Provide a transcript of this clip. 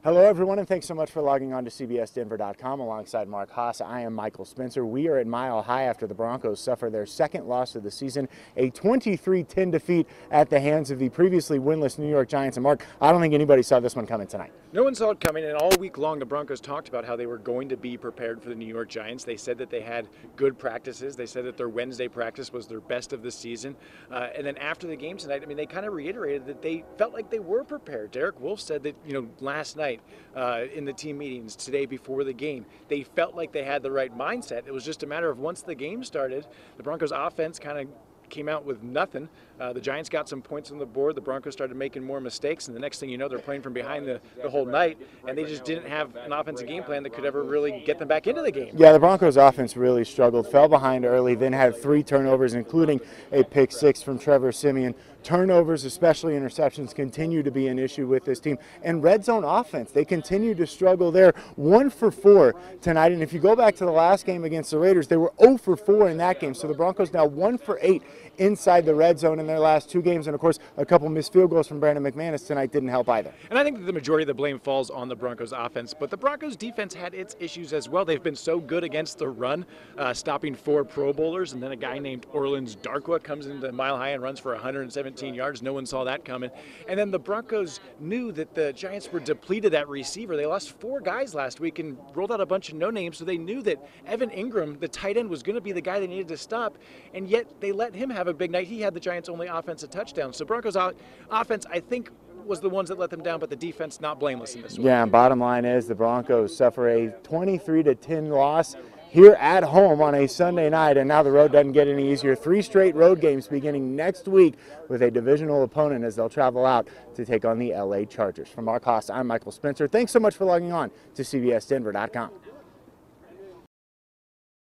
Hello, everyone, and thanks so much for logging on to CBSDenver.com alongside Mark Haas. I am Michael Spencer. We are at Mile High after the Broncos suffer their second loss of the season, a 23-10 defeat at the hands of the previously winless New York Giants. And Mark, I don't think anybody saw this one coming tonight. No one saw it coming, and all week long the Broncos talked about how they were going to be prepared for the New York Giants. They said that they had good practices. They said that their Wednesday practice was their best of the season. And then after the game tonight, they kind of reiterated that they felt like they were prepared. Derek Wolfe said that, last night in the team meetings today before the game, they felt like they had the right mindset. It was just a matter of once the game started, the Broncos offense kind of came out with nothing. The Giants got some points on the board. The Broncos started making more mistakes, and the next thing you know, they're playing from behind the whole night, and they just didn't have an offensive game plan that could ever really get them back into the game. Yeah, the Broncos offense really struggled, fell behind early, then had 3 turnovers, including a pick 6 from Trevor Siemian. Turnovers, especially interceptions, continue to be an issue with this team. And red zone offense, they continue to struggle there. 1 for 4 tonight, and if you go back to the last game against the Raiders, they were 0 for 4 in that game. So the Broncos now 1 for 8 inside the red zone in their last 2 games, and of course a couple missed field goals from Brandon McManus tonight didn't help either. And I think that the majority of the blame falls on the Broncos offense, but the Broncos defense had its issues as well. They've been so good against the run, stopping 4 Pro Bowlers, and then a guy named Orleans Darkwa comes into Mile High and runs for 117 yards. No one saw that coming. And then the Broncos knew that the Giants were depleted at receiver. They lost 4 guys last week and rolled out a bunch of no-names, so they knew that Evan Ingram, the tight end, was going to be the guy they needed to stop, and yet they let him have a big night. He had the Giants' only offensive touchdown. So Broncos offense, I think, was the ones that let them down, but the defense not blameless in this one. Yeah, and bottom line is the Broncos suffer a 23-10 loss here at home on a Sunday night, and now the road doesn't get any easier. 3 straight road games beginning next week with a divisional opponent as they'll travel out to take on the LA Chargers. From Mark Haas, I'm Michael Spencer. Thanks so much for logging on to CBSDenver.com.